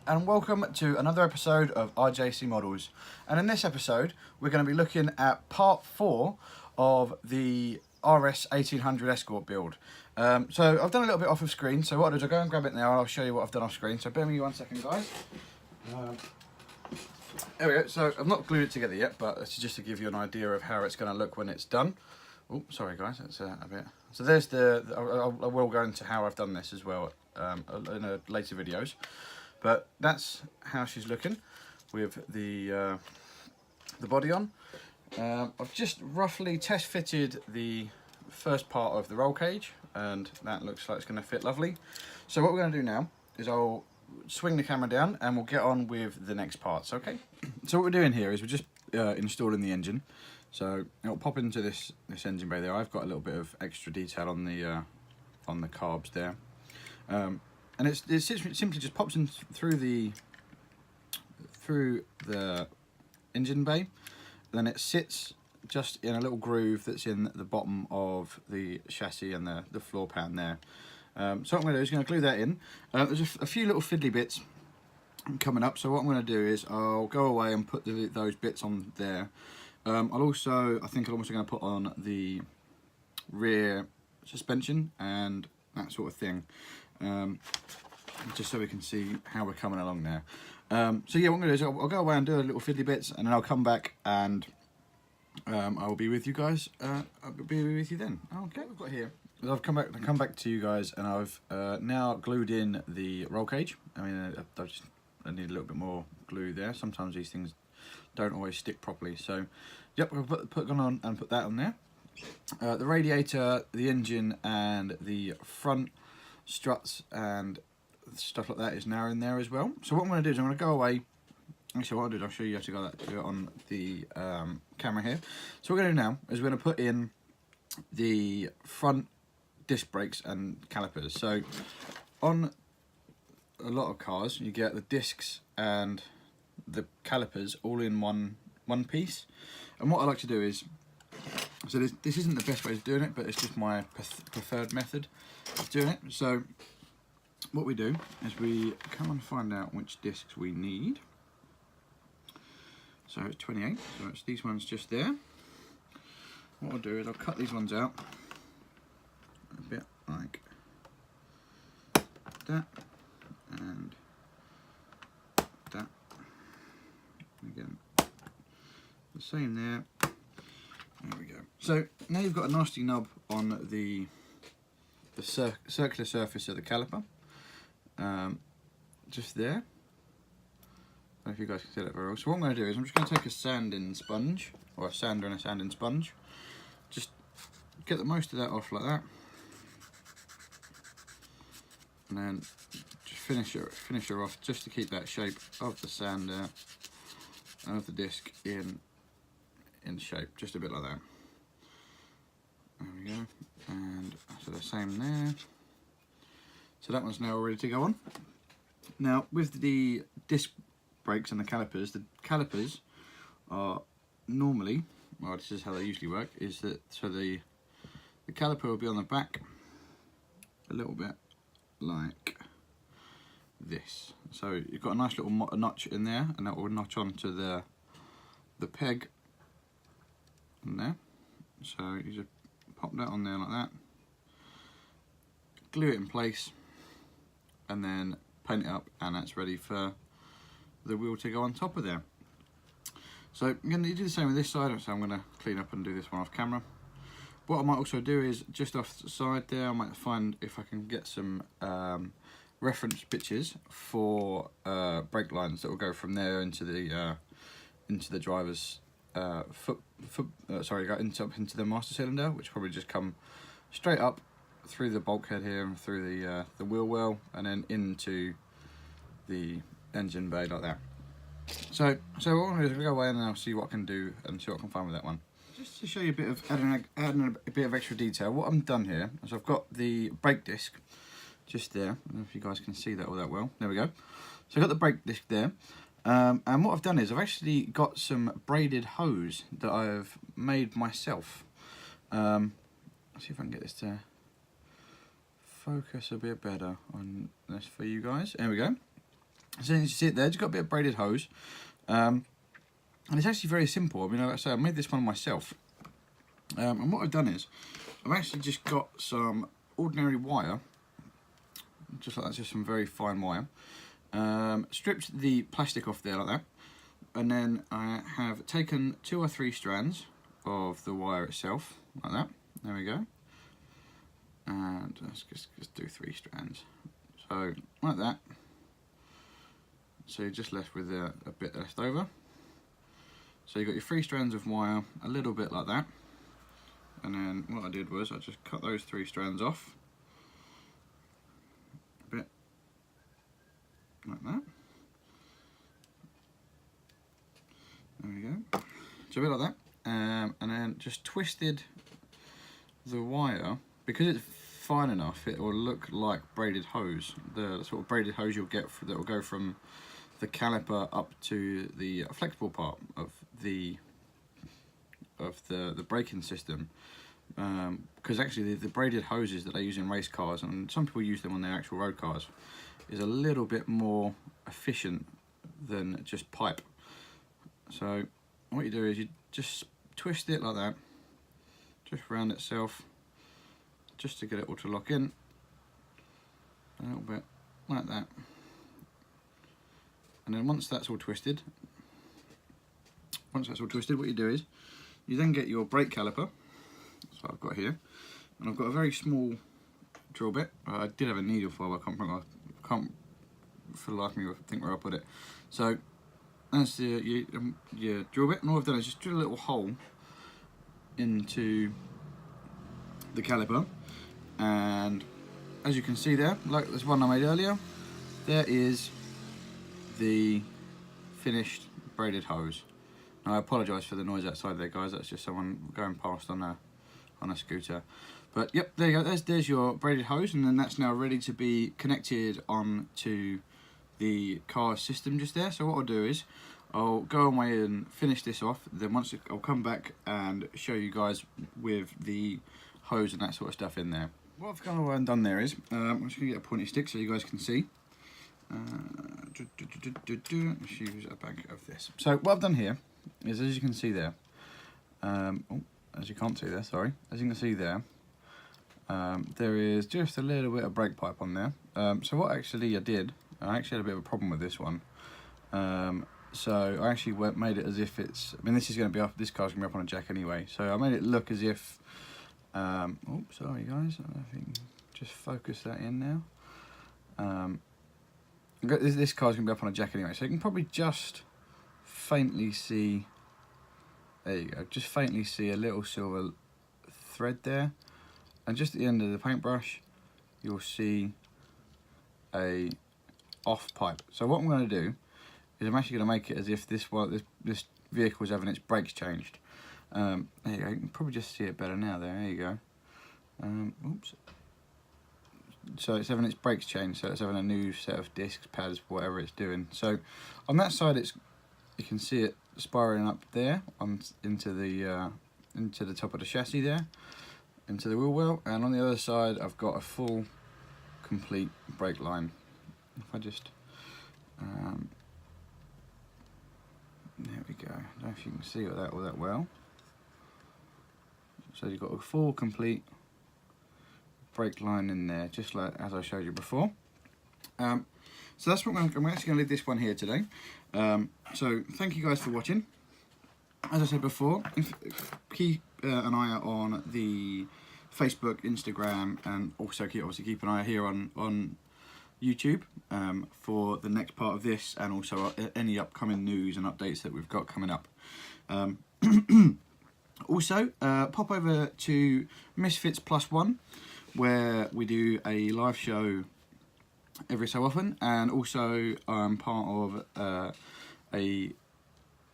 and welcome to another episode of RJC Models. And in this episode we're going to be looking at part 4 of the RS 1800 Escort build. So I've done a little bit off of screen, so what I'll do is I'll go and grab it now and I'll show you what I've done off screen. So bear with me 1 second, guys. There we go. So I've not glued it together yet, but it's just to give you an idea of how it's going to look when it's done. Oh, sorry guys, that's a bit. So there's I will go into how I've done this as well in later videos. But that's how she's looking with the body on. I've just roughly test fitted the first part of the roll cage, and that looks like it's going to fit lovely. So what we're going to do now is I'll swing the camera down and we'll get on with the next parts. Okay. So what we're doing here is we're just installing the engine. So it'll pop into this engine bay there. I've got a little bit of extra detail on the carbs there, and it simply just pops in through the engine bay. Then it sits just in a little groove that's in the bottom of the chassis and the floor pan there. So what I'm going to do is going to glue that in. There's a few little fiddly bits coming up. So what I'm going to do is I'll go away and put those bits on there. I think I'm also going to put on the rear suspension and that sort of thing, just so we can see how we're coming along there. So yeah, what I'm going to do is I'll go away and do a little fiddly bits, and then I'll come back and I will be with you guys. I'll be with you then. Okay, we've got here. I've come back to you guys, and I've now glued in the roll cage. I mean, I need a little bit more glue there. Sometimes these things don't always stick properly. So, yep, I'll put on and put that on there. The radiator, the engine, and the front struts and stuff like that is now in there as well. So what I'm going to do is I'm going to go away. Actually, what I'll do is I'll show you how to do it on the camera here. So what we're going to do now is we're going to put in the front disc brakes and calipers. So on a lot of cars, you get the discs and the calipers all in one piece. And what I like to do is, so this isn't the best way of doing it, but it's just my preferred method of doing it. So what we do is we come and find out which discs we need. So it's 28, so it's these ones just there. What I'll do is I'll cut these ones out a bit like that and that. Again, the same there. There we go. So now you've got a nasty nub on the circular surface of the caliper, just there. I don't know if you guys can see that very well. So what I'm going to do is I'm just going to take a sanding sponge, or a sander and a sanding sponge. Just get the most of that off like that, and then just finish her off, just to keep that shape of the sander and of the disc in shape, just a bit like that. There we go. And so the same there. So that one's now ready to go on. Now with the disc brakes and the calipers are normally, well, this is how they usually work, is that so the caliper will be on the back a little bit like this. So you've got a nice little notch in there, and that will notch onto the peg in there. So you just pop that on there like that, glue it in place, and then paint it up, and that's ready for the wheel to go on top of there. So I'm going to do the same with this side, so I'm going to clean up and do this one off camera. What I might also do is just off the side there, I might find if I can get some reference pictures for brake lines that will go from there into the driver's into the master cylinder, which probably just come straight up through the bulkhead here and through the wheel well, and then into the engine bay like that. So what I'm going to do is go away and I'll see what I can do and see what I can find with that one. Just to show you a bit of adding a bit of extra detail, what I've done here is I've got the brake disc just there. I don't know if you guys can see that all that well. There we go. So I've got the brake disc there. And what I've done is I've actually got some braided hose that I've made myself. Let's see if I can get this to focus a bit better on this for you guys. There we go. So as you see it there, just got a bit of braided hose. And it's actually very simple. I mean, like I say, I made this one myself. And what I've done is, I've actually just got some ordinary wire, just like that, just some very fine wire. Stripped the plastic off there like that. And then I have taken 2 or 3 strands of the wire itself, like that. There we go. And let's just do 3 strands. So, like that. So you're just left with a bit left over. So you've got your 3 strands of wire, a little bit like that. And then what I did was I just cut those 3 strands off. A bit like that. There we go. So a bit like that. And then just twisted the wire, because it's fine enough, it will look like braided hose. The sort of braided hose you'll get that will go from the caliper up to the flexible part of the braking system. Because actually the braided hoses that they use in race cars, and some people use them on their actual road cars, is a little bit more efficient than just pipe. So what you do is you just twist it like that, just round itself, just to get it all to lock in, a little bit like that. And then once that's all twisted, what you do is you then get your brake caliper. So I've got here, and I've got a very small drill bit. I did have a needle for, but I can't for the life of me think where I put it. So that's your drill bit, and all I've done is just drill a little hole into the caliper, and as you can see there, like this one I made earlier, there is the finished braided hose. Now I apologise for the noise outside there, guys. That's just someone going past on a scooter. But yep, there you go. There's your braided hose, and then that's now ready to be connected on to the car system just there. So what I'll do is I'll go away and finish this off. Then I'll come back and show you guys with the hose and that sort of stuff in there. What I've gone away and done there is I'm just gonna get a pointy stick so you guys can see. Let's use a bag of this. So what I've done here is, as you can see there, as you can't see there, sorry, as you can see there, there is just a little bit of brake pipe on there. So what actually I did, I actually had a bit of a problem with this one. So I actually made it as if it's, I mean, this car's gonna be up on a jack anyway. So I made it look as if, oh, sorry guys, I don't know if you can just focus that in now. This car's gonna be up on a jack anyway, so you can probably just faintly see, there you go, just faintly see a little silver thread there, and just at the end of the paintbrush you'll see a off pipe. So what I'm going to do is I'm actually going to make it as if this vehicle is having its brakes changed. There you go, you can probably just see it better now there you go. Oops. So it's having its brakes changed, so it's having a new set of discs, pads, whatever it's doing. So on that side, you can see it spiraling up there into the top of the chassis there, into the wheel well, and on the other side I've got a full, complete brake line. If I just, there we go. I don't know if you can see all that well. So you've got a full, complete brake line in there, just like as I showed you before. So that's what I'm actually going to leave this one here today. So thank you guys for watching. As I said before, keep an eye out on the Facebook, Instagram, and also obviously keep an eye here on YouTube for the next part of this, and also any upcoming news and updates that we've got coming up. Also, pop over to Misfits Plus One, where we do a live show every so often, and also I'm part of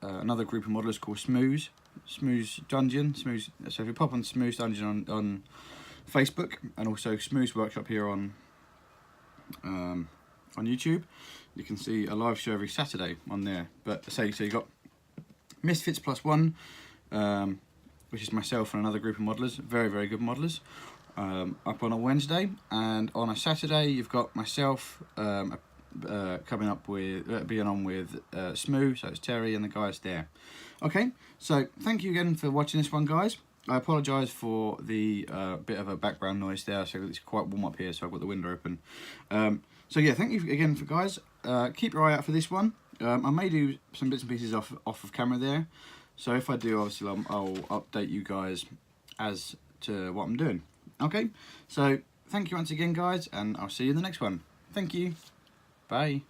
another group of modelers called Smooth Dungeon. So if you pop on Smooth Dungeon on Facebook, and also Smooth Workshop here on YouTube, you can see a live show every Saturday on there. But so you got Misfits Plus One, which is myself and another group of modelers, very, very good modelers, up on a Wednesday, and on a Saturday you've got myself, coming up with being on with Smoo, so it's Terry and the guys there. Okay, so thank you again for watching this one, guys. I apologise for the bit of a background noise there, so it's quite warm up here, so I've got the window open. So yeah, thank you again for guys. Keep your eye out for this one. I may do some bits and pieces off of camera there, so if I do, obviously I'll update you guys as to what I'm doing. Okay, so thank you once again, guys, and I'll see you in the next one. Thank you. Bye.